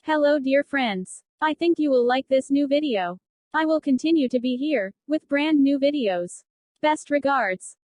Hello dear friends. I think you will like this new video. I will continue to be here, with brand new videos. Best regards.